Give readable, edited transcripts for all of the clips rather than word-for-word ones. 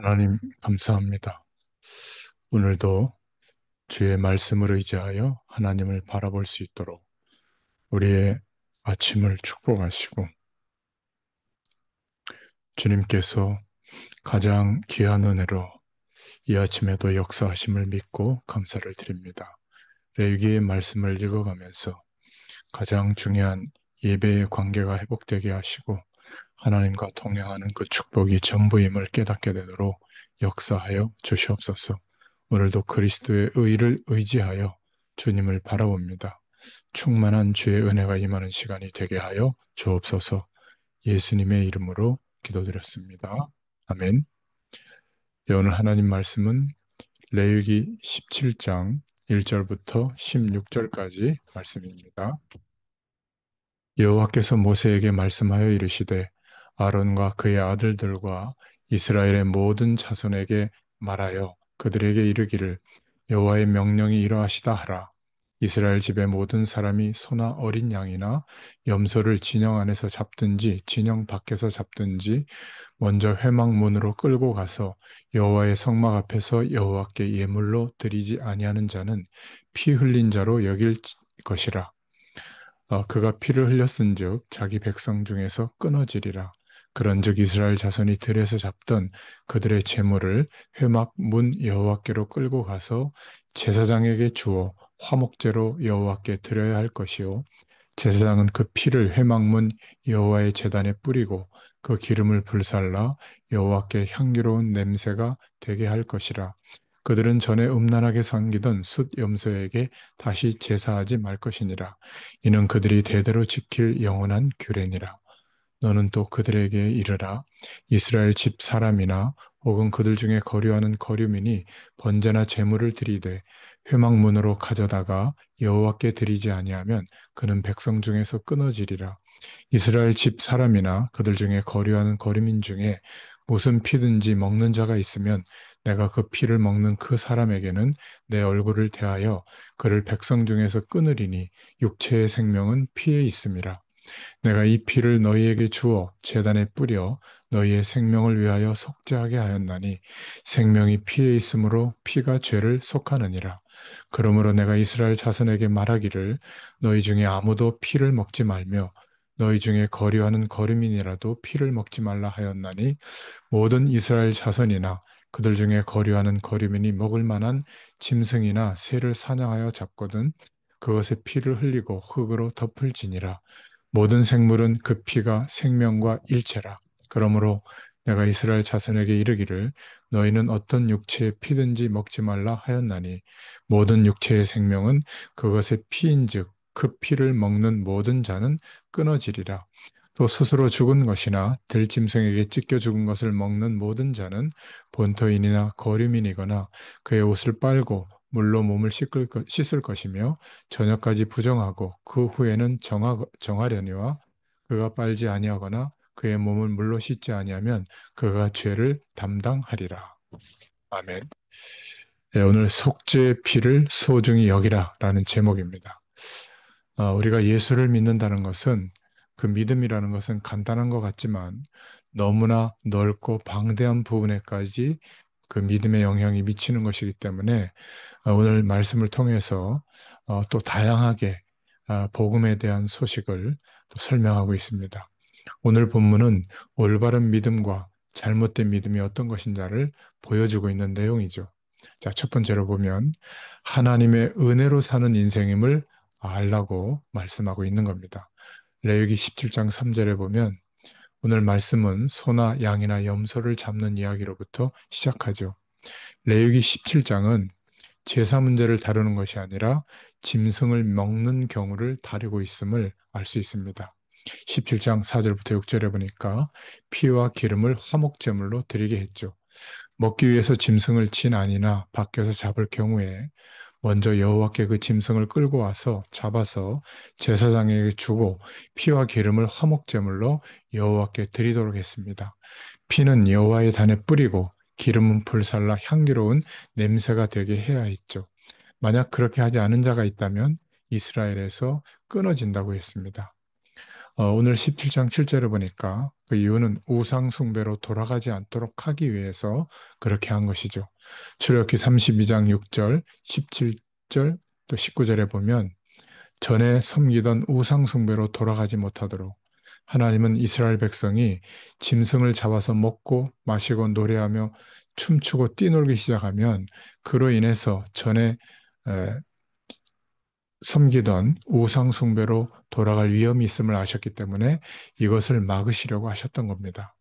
하나님, 감사합니다. 오늘도 주의 말씀을 의지하여 하나님을 바라볼 수 있도록 우리의 아침을 축복하시고 주님께서 가장 귀한 은혜로 이 아침에도 역사하심을 믿고 감사를 드립니다. 레위기의 말씀을 읽어가면서 가장 중요한 예배의 관계가 회복되게 하시고 하나님과 동행하는 그 축복이 전부임을 깨닫게 되도록 역사하여 주시옵소서. 오늘도 그리스도의 의를 의지하여 주님을 바라봅니다. 충만한 주의 은혜가 임하는 시간이 되게 하여 주옵소서. 예수님의 이름으로 기도드렸습니다. 아멘. 네, 오늘 하나님 말씀은 레위기 17장 1절부터 16절까지 말씀입니다. 여호와께서 모세에게 말씀하여 이르시되 아론과 그의 아들들과 이스라엘의 모든 자손에게 말하여 그들에게 이르기를 여호와의 명령이 이러하시다 하라. 이스라엘 집의 모든 사람이 소나 어린 양이나 염소를 진영 안에서 잡든지 진영 밖에서 잡든지 먼저 회막문으로 끌고 가서 여호와의 성막 앞에서 여호와께 예물로 드리지 아니하는 자는 피 흘린 자로 여길 것이라. 그가 피를 흘렸은즉 자기 백성 중에서 끊어지리라. 그런즉 이스라엘 자손이 들에서 잡던 그들의 재물을 회막 문 여호와께로 끌고 가서 제사장에게 주어 화목제로 여호와께 드려야 할 것이요 제사장은 그 피를 회막문 여호와의 제단에 뿌리고 그 기름을 불살라 여호와께 향기로운 냄새가 되게 할 것이라. 그들은 전에 음란하게 섬기던 숫 염소에게 다시 제사하지 말 것이니라. 이는 그들이 대대로 지킬 영원한 규례니라. 너는 또 그들에게 이르라. 이스라엘 집 사람이나 혹은 그들 중에 거류하는 거류민이 번제나 제물을 드리되 회막문으로 가져다가 여호와께 드리지 아니하면 그는 백성 중에서 끊어지리라. 이스라엘 집 사람이나 그들 중에 거류하는 거류민 중에 무슨 피든지 먹는 자가 있으면 내가 그 피를 먹는 그 사람에게는 내 얼굴을 대하여 그를 백성 중에서 끊으리니 육체의 생명은 피에 있음이라. 내가 이 피를 너희에게 주어 제단에 뿌려 너희의 생명을 위하여 속죄하게 하였나니 생명이 피에 있으므로 피가 죄를 속하느니라. 그러므로 내가 이스라엘 자손에게 말하기를 너희 중에 아무도 피를 먹지 말며 너희 중에 거류하는 거류민이라도 피를 먹지 말라 하였나니 모든 이스라엘 자손이나 그들 중에 거류하는 거류민이 먹을 만한 짐승이나 새를 사냥하여 잡거든 그것의 피를 흘리고 흙으로 덮을지니라. 모든 생물은 그 피가 생명과 일체라. 그러므로 내가 이스라엘 자손에게 이르기를 너희는 어떤 육체의 피든지 먹지 말라 하였나니 모든 육체의 생명은 그것의 피인즉 그 피를 먹는 모든 자는 끊어지리라. 또 스스로 죽은 것이나 들짐승에게 찢겨 죽은 것을 먹는 모든 자는 본토인이나 거류민이거나 그의 옷을 빨고 물로 몸을 씻을 것이며 저녁까지 부정하고 그 후에는 정하려니와 그가 빨지 아니하거나 그의 몸을 물로 씻지 아니하면 그가 죄를 담당하리라. 아멘. 네, 오늘 속죄의 피를 소중히 여기라 라는 제목입니다. 우리가 예수를 믿는다는 것은 그 믿음이라는 것은 간단한 것 같지만 너무나 넓고 방대한 부분에까지 그 믿음의 영향이 미치는 것이기 때문에 오늘 말씀을 통해서 또 다양하게 복음에 대한 소식을 또 설명하고 있습니다. 오늘 본문은 올바른 믿음과 잘못된 믿음이 어떤 것인지를 보여주고 있는 내용이죠. 자, 첫 번째로 보면 하나님의 은혜로 사는 인생임을 알라고 말씀하고 있는 겁니다. 레위기 17장 3절에 보면 오늘 말씀은 소나 양이나 염소를 잡는 이야기로부터 시작하죠. 레위기 17장은 제사 문제를 다루는 것이 아니라 짐승을 먹는 경우를 다루고 있음을 알 수 있습니다. 17장 4절부터 6절에 보니까 피와 기름을 화목제물로 드리게 했죠. 먹기 위해서 짐승을 친 아니나 밖에서 잡을 경우에 먼저 여호와께 그 짐승을 끌고 와서 잡아서 제사장에게 주고 피와 기름을 화목제물로 여호와께 드리도록 했습니다. 피는 여호와의 단에 뿌리고 기름은 불살라 향기로운 냄새가 되게 해야 했죠. 만약 그렇게 하지 않은 자가 있다면 이스라엘에서 끊어진다고 했습니다. 오늘 17장 7절을 보니까 그 이유는 우상 숭배로 돌아가지 않도록 하기 위해서 그렇게 한 것이죠. 출애굽기 32장 6절, 17절, 또 19절에 보면 전에 섬기던 우상 숭배로 돌아가지 못하도록 하나님은 이스라엘 백성이 짐승을 잡아서 먹고 마시고 노래하며 춤추고 뛰놀기 시작하면 그로 인해서 전에 에, 섬기던 우상 숭배로 돌아갈 위험이 있음을 아셨기 때문에 이것을 막으시려고 하셨던 겁니다.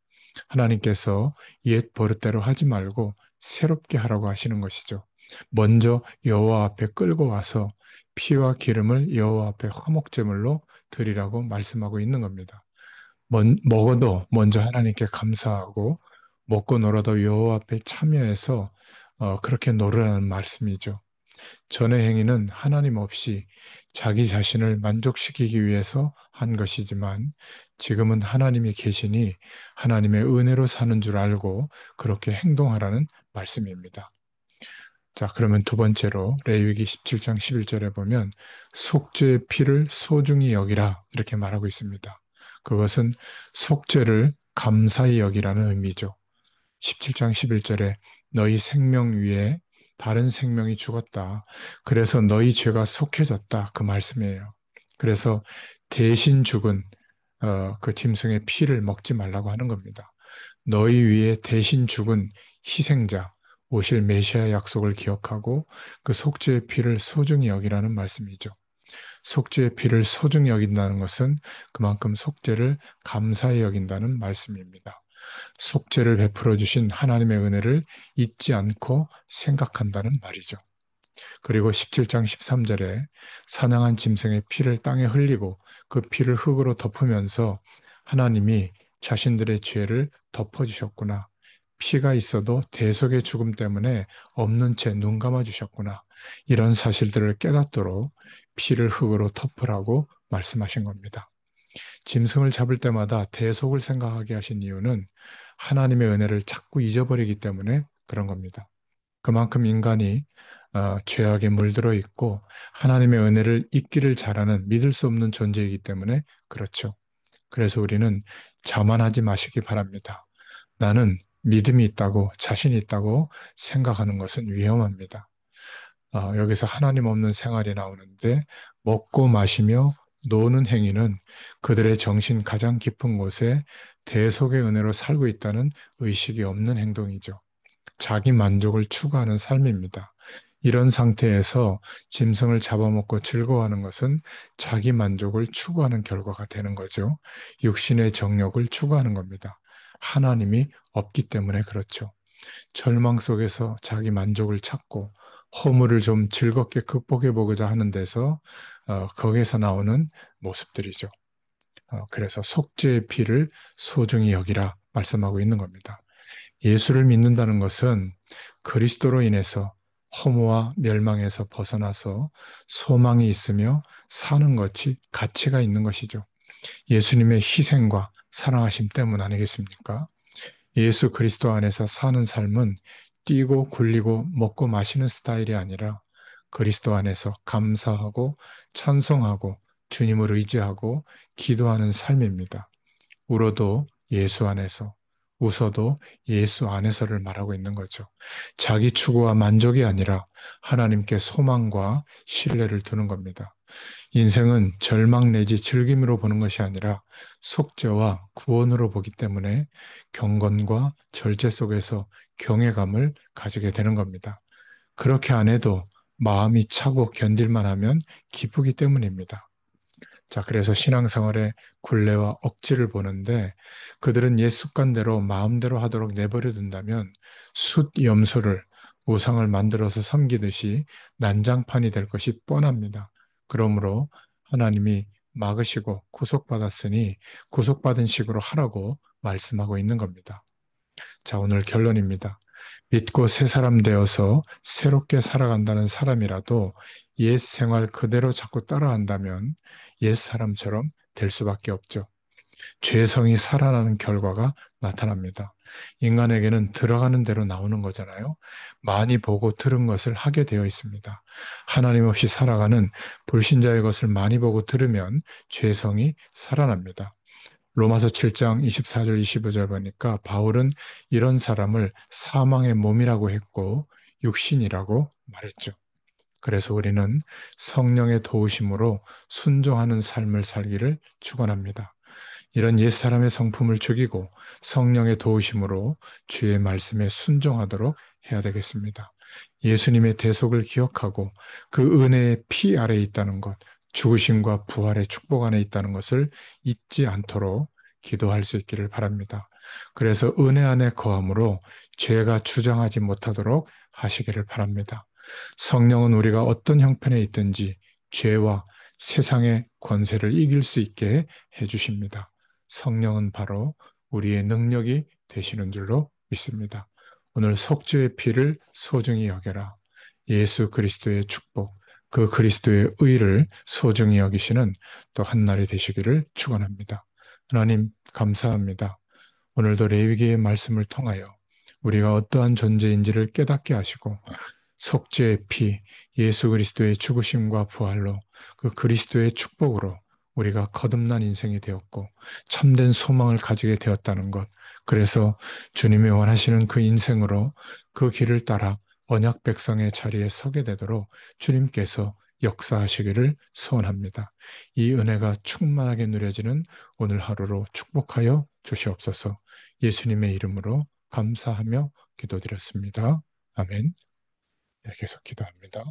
하나님께서 옛 버릇대로 하지 말고 새롭게 하라고 하시는 것이죠. 먼저 여호와 앞에 끌고 와서 피와 기름을 여호와 앞에 화목제물로 드리라고 말씀하고 있는 겁니다. 먹어도 먼저 하나님께 감사하고 먹고 놀아도 여호와 앞에 참여해서 그렇게 노르라는 말씀이죠. 전의 행위는 하나님 없이 자기 자신을 만족시키기 위해서 한 것이지만 지금은 하나님이 계시니 하나님의 은혜로 사는 줄 알고 그렇게 행동하라는 말씀입니다. 자, 그러면 두 번째로 레위기 17장 11절에 보면 속죄의 피를 소중히 여기라 이렇게 말하고 있습니다. 그것은 속죄를 감사히 여기라는 의미죠. 17장 11절에 너희 생명 위에 다른 생명이 죽었다. 그래서 너희 죄가 속해졌다. 그 말씀이에요. 그래서 대신 죽은 그 짐승의 피를 먹지 말라고 하는 겁니다. 너희 위에 대신 죽은 희생자, 오실 메시아 약속을 기억하고 그 속죄의 피를 소중히 여기라는 말씀이죠. 속죄의 피를 소중히 여긴다는 것은 그만큼 속죄를 감사히 여긴다는 말씀입니다. 속죄를 베풀어 주신 하나님의 은혜를 잊지 않고 생각한다는 말이죠. 그리고 17장 13절에 사냥한 짐승의 피를 땅에 흘리고 그 피를 흙으로 덮으면서 하나님이 자신들의 죄를 덮어주셨구나. 피가 있어도 대속의 죽음 때문에 없는 채 눈 감아 주셨구나. 이런 사실들을 깨닫도록 피를 흙으로 덮으라고 말씀하신 겁니다. 짐승을 잡을 때마다 대속을 생각하게 하신 이유는 하나님의 은혜를 자꾸 잊어버리기 때문에 그런 겁니다. 그만큼 인간이 죄악에 물들어 있고 하나님의 은혜를 잊기를 잘하는 믿을 수 없는 존재이기 때문에 그렇죠. 그래서 우리는 자만하지 마시기 바랍니다. 나는 믿음이 있다고 자신이 있다고 생각하는 것은 위험합니다. 여기서 하나님 없는 생활이 나오는데 먹고 마시며 노는 행위는 그들의 정신 가장 깊은 곳에 대속의 은혜로 살고 있다는 의식이 없는 행동이죠. 자기 만족을 추구하는 삶입니다. 이런 상태에서 짐승을 잡아먹고 즐거워하는 것은 자기 만족을 추구하는 결과가 되는 거죠. 육신의 정욕을 추구하는 겁니다. 하나님이 없기 때문에 그렇죠. 절망 속에서 자기 만족을 찾고 허물을 좀 즐겁게 극복해 보고자 하는 데서 거기에서 나오는 모습들이죠. 그래서 속죄의 피를 소중히 여기라 말씀하고 있는 겁니다. 예수를 믿는다는 것은 그리스도로 인해서 허무와 멸망에서 벗어나서 소망이 있으며 사는 것이 가치가 있는 것이죠. 예수님의 희생과 사랑하심 때문 아니겠습니까? 예수 그리스도 안에서 사는 삶은 뛰고 굴리고 먹고 마시는 스타일이 아니라 그리스도 안에서 감사하고 찬송하고 주님을 의지하고 기도하는 삶입니다. 울어도 예수 안에서, 웃어도 예수 안에서를 말하고 있는 거죠. 자기 추구와 만족이 아니라 하나님께 소망과 신뢰를 두는 겁니다. 인생은 절망 내지 즐김으로 보는 것이 아니라 속죄와 구원으로 보기 때문에 경건과 절제 속에서 경외감을 가지게 되는 겁니다. 그렇게 안 해도 마음이 차고 견딜만 하면 기쁘기 때문입니다. 자, 그래서 신앙생활에 굴레와 억지를 보는데 그들은 옛 습관대로 마음대로 하도록 내버려 둔다면 숫 염소를 우상을 만들어서 섬기듯이 난장판이 될 것이 뻔합니다. 그러므로 하나님이 막으시고 구속받았으니 구속받은 식으로 하라고 말씀하고 있는 겁니다. 자, 오늘 결론입니다. 믿고 새 사람 되어서 새롭게 살아간다는 사람이라도 옛 생활 그대로 자꾸 따라한다면 옛 사람처럼 될 수밖에 없죠. 죄성이 살아나는 결과가 나타납니다. 인간에게는 들어가는 대로 나오는 거잖아요. 많이 보고 들은 것을 하게 되어 있습니다. 하나님 없이 살아가는 불신자의 것을 많이 보고 들으면 죄성이 살아납니다. 로마서 7장 24절 25절 보니까 바울은 이런 사람을 사망의 몸이라고 했고 육신이라고 말했죠. 그래서 우리는 성령의 도우심으로 순종하는 삶을 살기를 축원합니다. 이런 옛사람의 성품을 죽이고 성령의 도우심으로 주의 말씀에 순종하도록 해야 되겠습니다. 예수님의 대속을 기억하고 그 은혜의 피 아래에 있다는 것, 죽으심과 부활의 축복 안에 있다는 것을 잊지 않도록 기도할 수 있기를 바랍니다. 그래서 은혜 안에 거함으로 죄가 주장하지 못하도록 하시기를 바랍니다. 성령은 우리가 어떤 형편에 있든지 죄와 세상의 권세를 이길 수 있게 해주십니다. 성령은 바로 우리의 능력이 되시는 줄로 믿습니다. 오늘 속죄의 피를 소중히 여겨라. 예수 그리스도의 축복, 그 그리스도의 의를 소중히 여기시는 또 한날이 되시기를 축원합니다. 하나님 감사합니다. 오늘도 레위기의 말씀을 통하여 우리가 어떠한 존재인지를 깨닫게 하시고 속죄의 피, 예수 그리스도의 죽으심과 부활로 그 그리스도의 축복으로 우리가 거듭난 인생이 되었고 참된 소망을 가지게 되었다는 것. 그래서 주님이 원하시는 그 인생으로 그 길을 따라 언약 백성의 자리에 서게 되도록 주님께서 역사하시기를 소원합니다. 이 은혜가 충만하게 누려지는 오늘 하루로 축복하여 주시옵소서. 예수님의 이름으로 감사하며 기도드렸습니다. 아멘. 네, 계속 기도합니다.